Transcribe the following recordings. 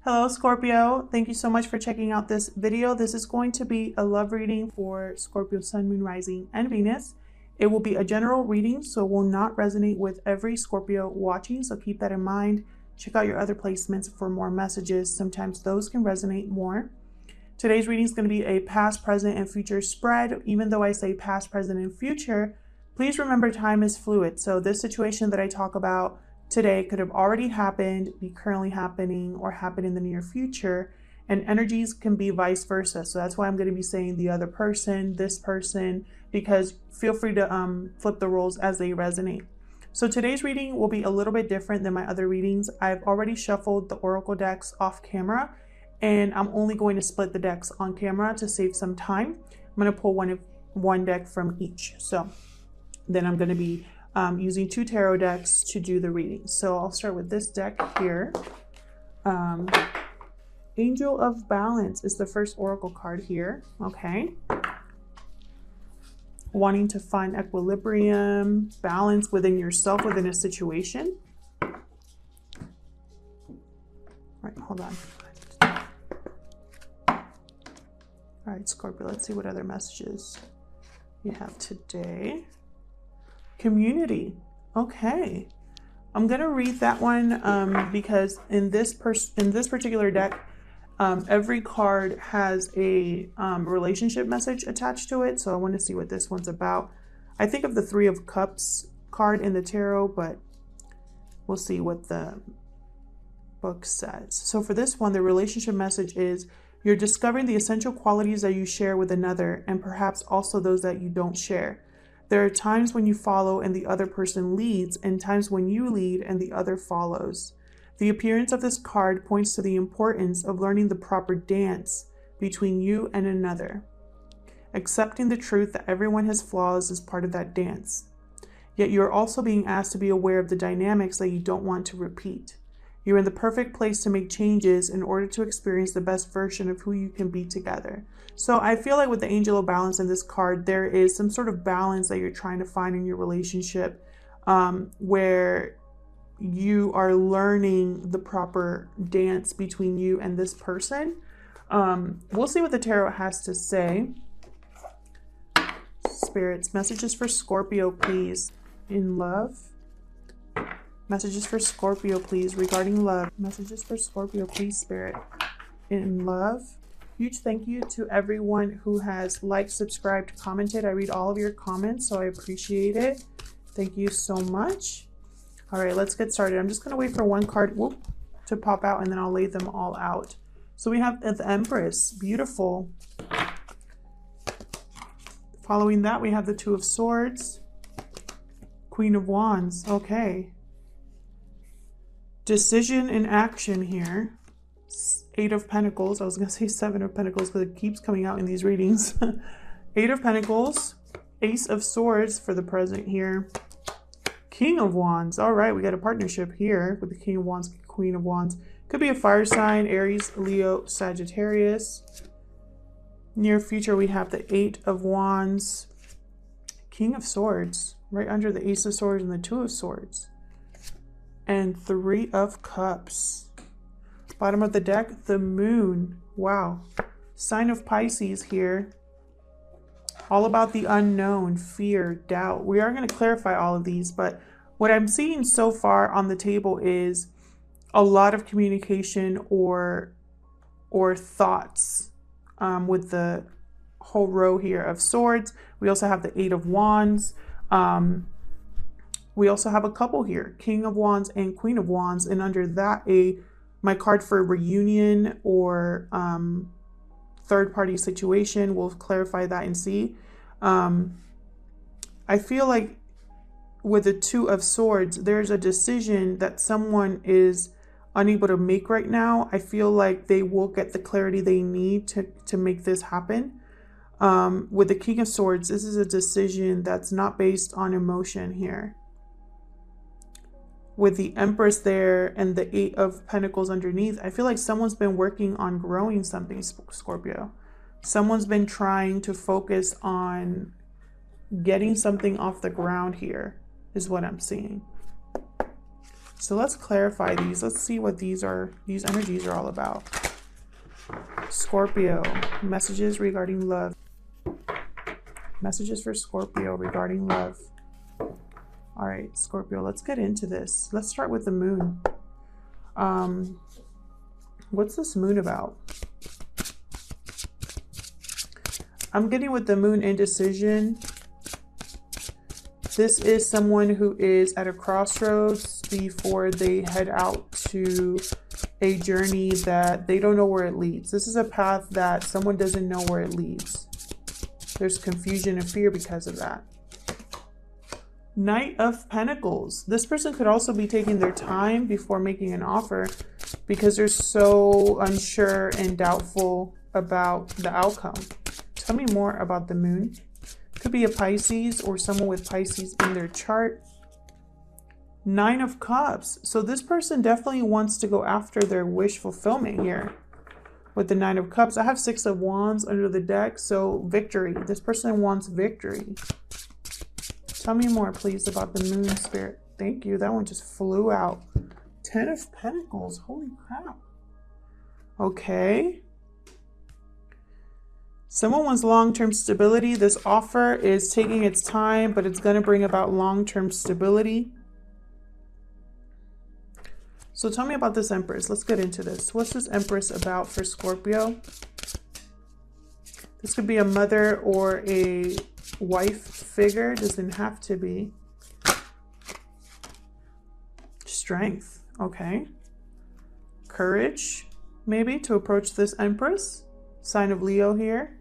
Hello Scorpio, thank you so much for checking out this video. This is going to be a love reading for Scorpio Sun, Moon, Rising, and Venus. It will be a general reading, so it will not resonate with every Scorpio watching, so keep that in mind. Check out your other placements for more messages. Sometimes those can resonate more. Today's reading is going to be a past, present, and future spread. Even though I say past, present, and future, please remember time is fluid. So this situation that I talk about today could have already happened, be currently happening, or happen in the near future, and energies can be vice versa. So that's why I'm going to be saying the other person, this person, because feel free to flip the roles as they resonate. So today's reading will be a little bit different than my other readings. I've already shuffled the oracle decks off camera, and I'm only going to split the decks on camera to save some time. I'm going to pull one deck from each. So then I'm going to be using 2 tarot decks to do the reading. So I'll start with this deck here. Angel of Balance is the first oracle card here. Okay. Wanting to find equilibrium, balance within yourself, within a situation. All right, hold on. All right, Scorpio, let's see what other messages you have today. Community. Okay, I'm gonna read that one because in this particular deck, every card has a relationship message attached to it. So I want to see what this one's about. I think of the 3 of Cups card in the tarot, but we'll see what the book says. So for this one, the relationship message is you're discovering the essential qualities that you share with another, and perhaps also those that you don't share. There are times when you follow and the other person leads, and times when you lead and the other follows. The appearance of this card points to the importance of learning the proper dance between you and another. Accepting the truth that everyone has flaws is part of that dance. Yet you're also being asked to be aware of the dynamics that you don't want to repeat. You're in the perfect place to make changes in order to experience the best version of who you can be together. So I feel like with the Angel of Balance in this card, there is some sort of balance that you're trying to find in your relationship, where you are learning the proper dance between you and this person. We'll see what the tarot has to say. Spirits, messages for Scorpio, please. In love. Messages for Scorpio, please, regarding love. Messages for Scorpio, please, Spirit. In love. Huge thank you to everyone who has liked, subscribed, commented. I read all of your comments, so I appreciate it. Thank you so much. All right, let's get started. I'm just going to wait for one card to pop out, and then I'll lay them all out. So we have the Empress. Beautiful. Following that, we have the 2 of Swords. Queen of Wands. Okay. Decision and action here. 8 of Pentacles. I was going to say 7 of Pentacles because it keeps coming out in these readings. 8 of Pentacles. Ace of Swords for the present here. King of Wands. All right, we got a partnership here with the King of Wands, Queen of Wands. Could be a fire sign, Aries, Leo, Sagittarius. Near future, we have the 8 of Wands. King of Swords. Right under the Ace of Swords and the 2 of Swords. And 3 of Cups. Bottom of the deck, the Moon. Wow. Sign of Pisces here. All about the unknown, fear, doubt. We are going to clarify all of these, but what I'm seeing so far on the table is a lot of communication or thoughts with the whole row here of Swords. We also have the 8 of Wands. We also have a couple here, King of Wands and Queen of Wands, and under that my card for reunion or third-party situation. We'll clarify that and see. I feel like with the 2 of Swords, there's a decision that someone is unable to make right now. I feel like they will get the clarity they need to make this happen. With the King of Swords, this is a decision that's not based on emotion here. With the Empress there and the 8 of Pentacles underneath, I feel like someone's been working on growing something, Scorpio. Someone's been trying to focus on getting something off the ground here, is what I'm seeing. So let's clarify these. Let's see what these energies are all about. Scorpio, messages regarding love. Messages for Scorpio regarding love. All right, Scorpio, let's get into this. Let's start with the moon. What's this moon about? I'm getting with the moon indecision. This is someone who is at a crossroads before they head out to a journey that they don't know where it leads. This is a path that someone doesn't know where it leads. There's confusion and fear because of that. Knight of Pentacles. This person could also be taking their time before making an offer because they're so unsure and doubtful about the outcome. Tell me more about the moon. Could be a Pisces or someone with Pisces in their chart. Nine of Cups. So this person definitely wants to go after their wish fulfillment here. With the Nine of Cups, I have Six of Wands under the deck. So victory. This person wants victory. Tell me more, please, about the moon, Spirit. Thank you. That one just flew out. 10 of Pentacles. Holy crap. Okay. Someone wants long-term stability. This offer is taking its time, but it's going to bring about long-term stability. So tell me about this Empress. Let's get into this. What's this Empress about for Scorpio? This could be a mother or a wife figure. Doesn't have to be. Strength. Okay. Courage, maybe, to approach this Empress. Sign of Leo here.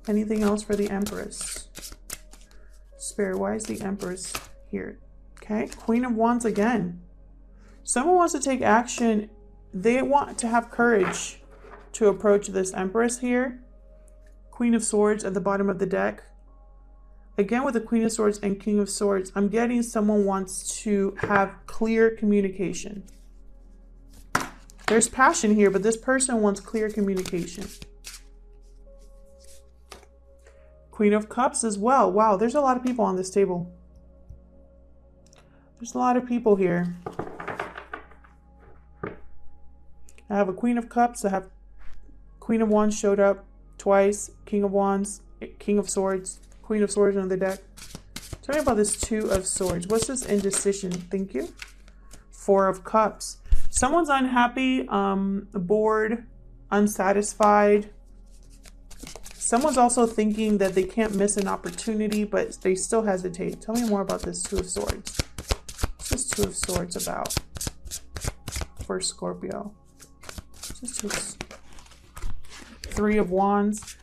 Anything else for the Empress? Spirit, why is the Empress here? Okay. Queen of Wands again. Someone wants to take action. They want to have courage to approach this Empress here. Queen of Swords at the bottom of the deck. Again, with the Queen of Swords and King of Swords, I'm getting someone wants to have clear communication. There's passion here, but this person wants clear communication. Queen of Cups as well. Wow, there's a lot of people on this table. There's a lot of people here. I have a Queen of Cups. I have Queen of Wands showed up twice. King of Wands, King of Swords, Queen of Swords on the deck. Tell me about this Two of Swords. What's this indecision? Thank you. Four of Cups. Someone's unhappy, bored, unsatisfied. Someone's also thinking that they can't miss an opportunity, but they still hesitate. Tell me more about this Two of Swords. What's this Two of Swords about for Scorpio? Three of Wands.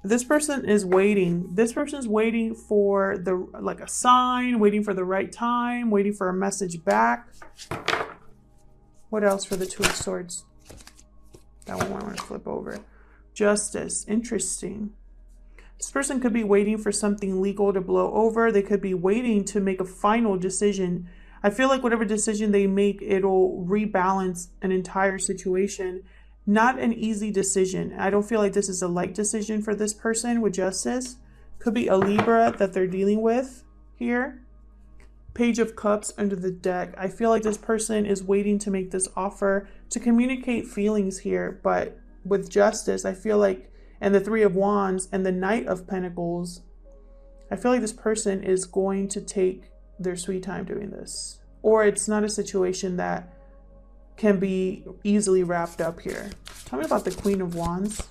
This person is waiting. This person's waiting for a sign, waiting for the right time, waiting for a message back. What else for the Two of Swords? That one I want to flip over. Justice. Interesting. This person could be waiting for something legal to blow over. They could be waiting to make a final decision. I feel like whatever decision they make, it'll rebalance an entire situation. Not an easy decision. I don't feel like this is a light decision for this person with Justice. Could be a Libra that they're dealing with here. Page of Cups under the deck. I feel like this person is waiting to make this offer to communicate feelings here. But with Justice, I feel like, and the Three of Wands and the Knight of Pentacles, I feel like this person is going to take their sweet time doing this. Or it's not a situation that can be easily wrapped up here. Tell me about the Queen of Wands.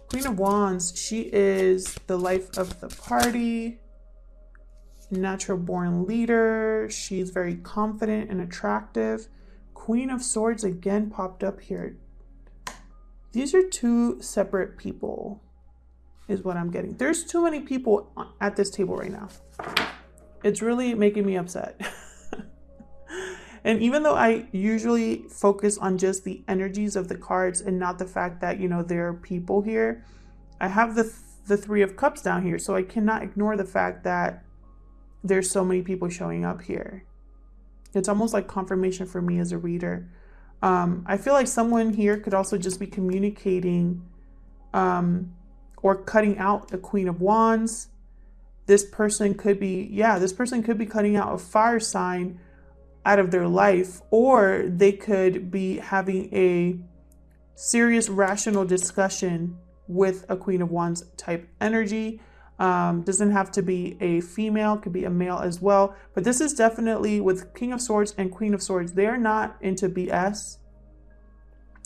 Queen of Wands, she is the life of the party, natural born leader. She's very confident and attractive. Queen of Swords again popped up here. These are two separate people is what I'm getting. There's too many people at this table right now. It's really making me upset. And even though I usually focus on just the energies of the cards and not the fact that, you know, there are people here, I have the Three of Cups down here. So I cannot ignore the fact that there's so many people showing up here. It's almost like confirmation for me as a reader. I feel like someone here could also just be communicating or cutting out the Queen of Wands this person could be, yeah, this person could be cutting out a fire sign out of their life, or they could be having a serious rational discussion with a Queen of Wands type energy. Doesn't have to be a female, could be a male as well. But this is definitely with King of Swords and Queen of Swords. They're not into BS.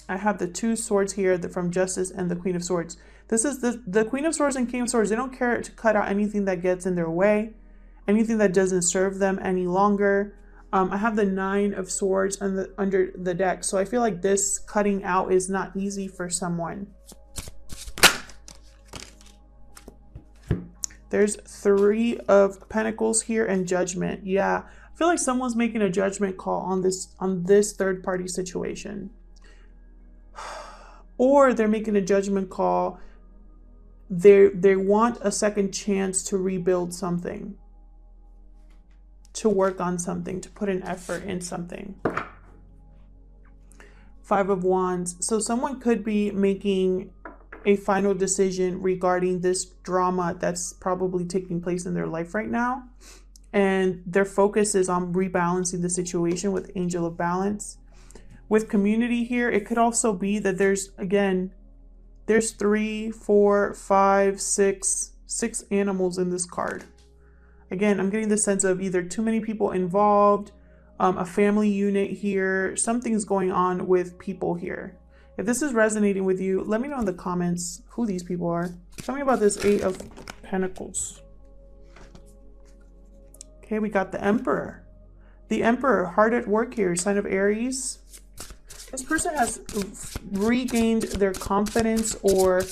I have the 2 swords here from Justice and the Queen of Swords. This is the Queen of Swords and King of Swords. They don't care to cut out anything that gets in their way, anything that doesn't serve them any longer. I have the 9 of Swords under the deck. So I feel like this cutting out is not easy for someone. There's 3 of Pentacles here and Judgment. Yeah, I feel like someone's making a judgment call on this third party situation. Or they're making a judgment call. They want a second chance to rebuild something, to work on something, to put an effort in something. 5 of Wands. So someone could be making a final decision regarding this drama that's probably taking place in their life right now. And their focus is on rebalancing the situation with Angel of Balance. With community here, it could also be that there's 3, 4, 5, 6 animals in this card. Again, I'm getting the sense of either too many people involved, a family unit here. Something's going on with people here. If this is resonating with you, let me know in the comments who these people are. Tell me about this 8 of Pentacles. Okay, we got the Emperor. The Emperor, hard at work here, sign of Aries. This person has regained their confidence, or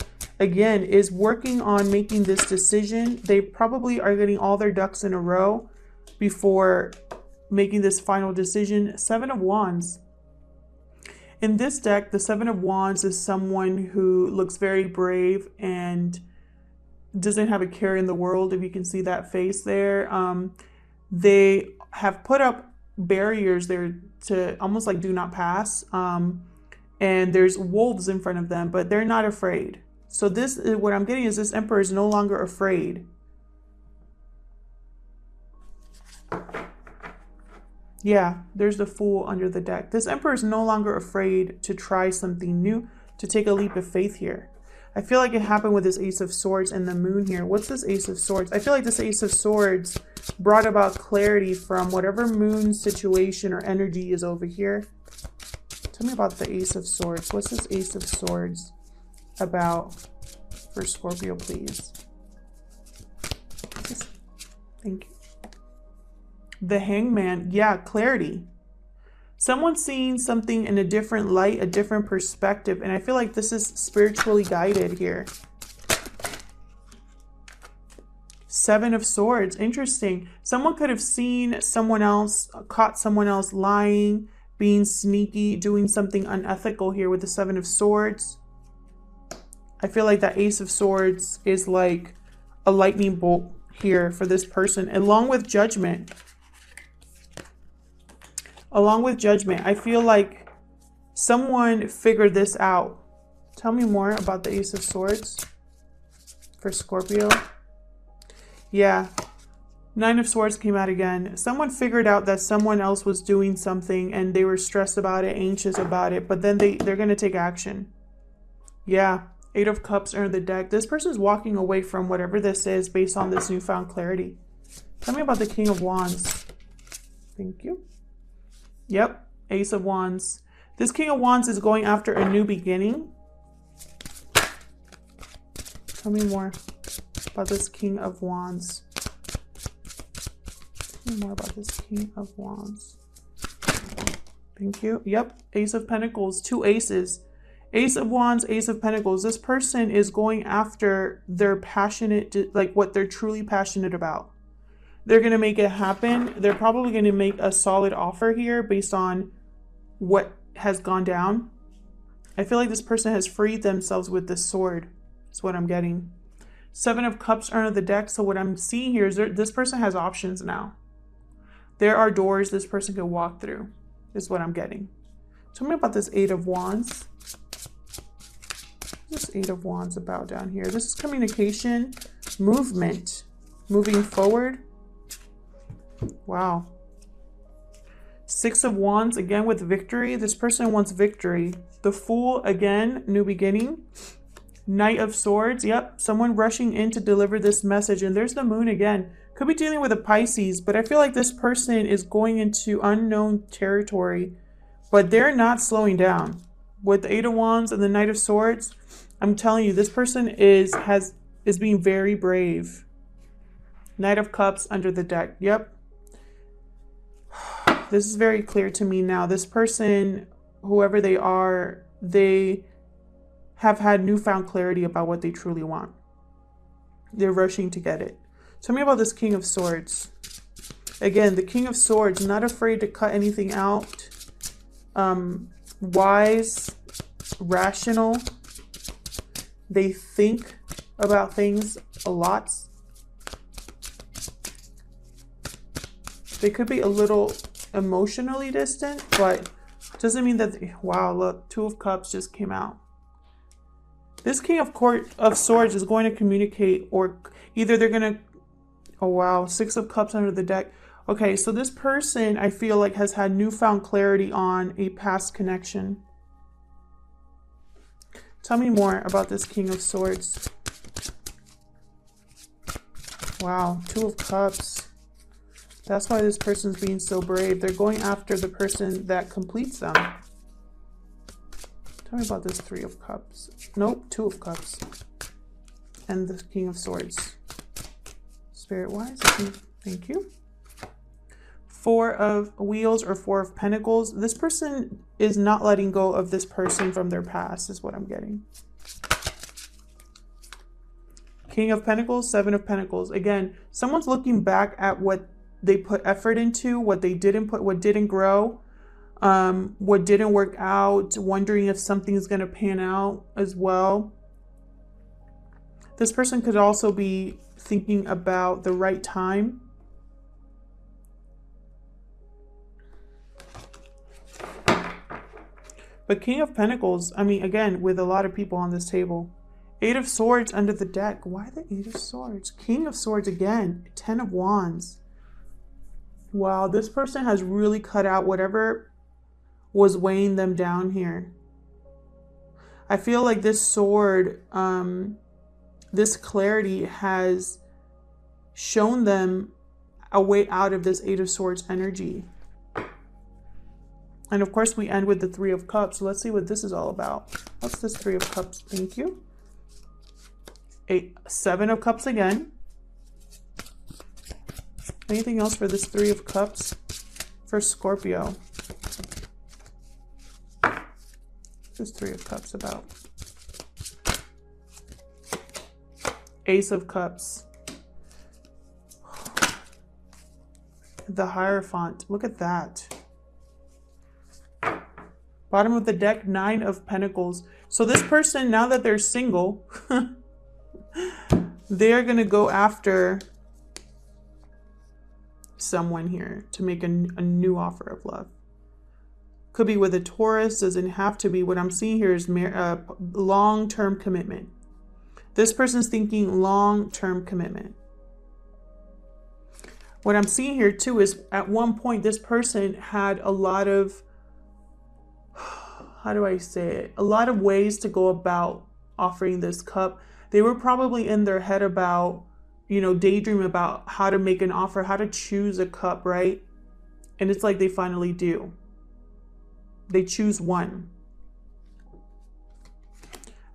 again, is working on making this decision. They probably are getting all their ducks in a row before making this final decision. 7 of Wands. In this deck, the 7 of Wands is someone who looks very brave and doesn't have a care in the world, if you can see that face there. They have put up barriers there to almost like do not pass. And there's wolves in front of them, but they're not afraid. So this is what I'm getting, is this Emperor is no longer afraid. Yeah, there's the Fool under the deck. This Emperor is no longer afraid to try something new, to take a leap of faith here. I feel like it happened with this Ace of Swords and the Moon here. What's this Ace of Swords? I feel like this Ace of Swords brought about clarity from whatever Moon situation or energy is over here. Tell me about the Ace of Swords. What's this Ace of Swords about for Scorpio, please? Thank you. The Hangman. Yeah, clarity. Someone's seeing something in a different light, a different perspective. And I feel like this is spiritually guided here. 7 of Swords. Interesting. Someone could have seen someone else, caught someone else lying, being sneaky, doing something unethical here with the 7 of Swords. I feel like that Ace of Swords is like a lightning bolt here for this person, along with Judgment. Along with Judgment, I feel like someone figured this out. Tell me more about the Ace of Swords for Scorpio. Yeah, 9 of Swords came out again. Someone figured out that someone else was doing something and they were stressed about it, anxious about it, but then they're going to take action. Yeah, 8 of Cups are in the deck. This person is walking away from whatever this is based on this newfound clarity. Tell me about the King of Wands. Thank you. Yep, Ace of Wands. This King of Wands is going after a new beginning. Tell me more about this King of Wands. Tell me more about this King of Wands. Thank you. Yep, Ace of Pentacles, 2 aces. Ace of Wands, Ace of Pentacles. This person is going after their passionate, like what they're truly passionate about. They're going to make it happen. They're probably going to make a solid offer here based on what has gone down. I feel like this person has freed themselves with this sword. That's what I'm getting. 7 of Cups are on the deck. So what I'm seeing here is this person has options now. There are doors this person can walk through, is what I'm getting. Tell me about this 8 of Wands. This 8 of Wands about down here. This is communication, movement. moving forward. Wow. Six of Wands, again with victory. This person wants victory. The Fool, again, new beginning. Knight of Swords, yep. Someone rushing in to deliver this message. And there's the Moon again. Could be dealing with a Pisces, but I feel like this person is going into unknown territory. But they're not slowing down. With the Eight of Wands and the Knight of Swords, I'm telling you, this person is being very brave. Knight of Cups under the deck, yep. This is very clear to me now. This person, whoever they are, they have had newfound clarity about what they truly want. They're rushing to get it. Tell me about this King of Swords. Again, the King of Swords, not afraid to cut anything out. Wise, rational. They think about things a lot. They could be a little emotionally distant, but doesn't mean that wow, look, Two of Cups just came out. This King of Swords is going to communicate, or either they're going to, oh wow, Six of Cups under the deck. Okay, so this person, I feel like, has had newfound clarity on a past connection. Tell me more about this King of Swords. Wow, Two of Cups. That's why this person's being so brave. They're going after the person that completes them. Tell me about this Three of Cups. Nope, Two of Cups. And the King of Swords. Spirit-wise, thank you. Four of Wheels or Four of Pentacles. This person is not letting go of this person from their past, is what I'm getting. King of Pentacles, Seven of Pentacles. Again, someone's looking back at what they put effort into, what they didn't put, what didn't grow, what didn't work out, wondering if something's going to pan out as well. This person could also be thinking about the right time. But King of Pentacles, I mean, again, with a lot of people on this table. Eight of Swords under the deck. Why the Eight of Swords? King of Swords again. Ten of Wands. Wow, this person has really cut out whatever was weighing them down here. I feel like this sword, this clarity has shown them a way out of this Eight of Swords energy. And of course we end with the Three of Cups. So let's see what this is all about. What's this Three of Cups? Thank you. Seven of Cups again. Anything else for this Three of Cups for Scorpio? What's this Three of Cups about? Ace of Cups. The Hierophant. Look at that. Bottom of the deck, Nine of Pentacles. So this person, now that they're single, they're going to go after someone here to make a new offer of love. Could be with a Taurus, doesn't have to be. What I'm seeing here is long-term commitment. This person's thinking long-term commitment. What I'm seeing here too is at one point this person had a lot of, how do I say it? A lot of ways to go about offering this cup. They were probably in their head about, you know, daydream about how to make an offer, how to choose a cup, right? And it's like they finally do. They choose one.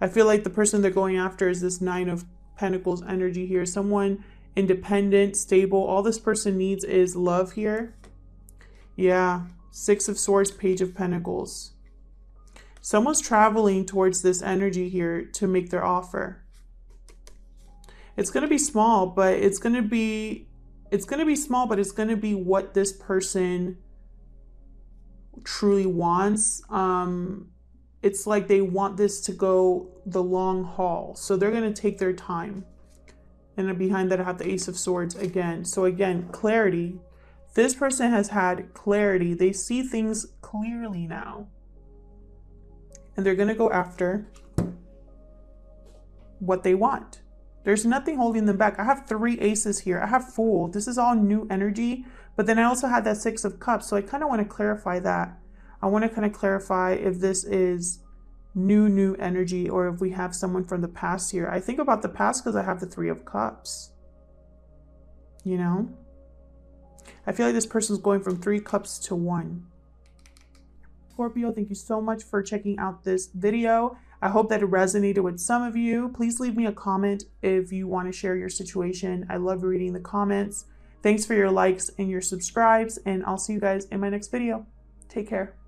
I feel like the person they're going after is this Nine of Pentacles energy here. Someone independent, stable. All this person needs is love here. Yeah. Six of Swords, Page of Pentacles. Someone's traveling towards this energy here to make their offer. It's going to be small, but it's going to be small, but it's going to be what this person truly wants. It's like they want this to go the long haul. So they're going to take their time. And behind that, I have the Ace of Swords again. So again, clarity. This person has had clarity. They see things clearly now. And they're going to go after what they want. There's nothing holding them back. I have 3 aces here. I have Fool. This is all new energy. But then I also had that 6 of Cups. So I kind of want to clarify that. I want to kind of clarify if this is new energy or if we have someone from the past here. I think about the past because I have the 3 of Cups. You know? I feel like this person's going from 3 cups to 1. Scorpio, thank you so much for checking out this video. I hope that it resonated with some of you. Please leave me a comment if you want to share your situation. I love reading the comments. Thanks for your likes and your subscribes, and I'll see you guys in my next video. Take care.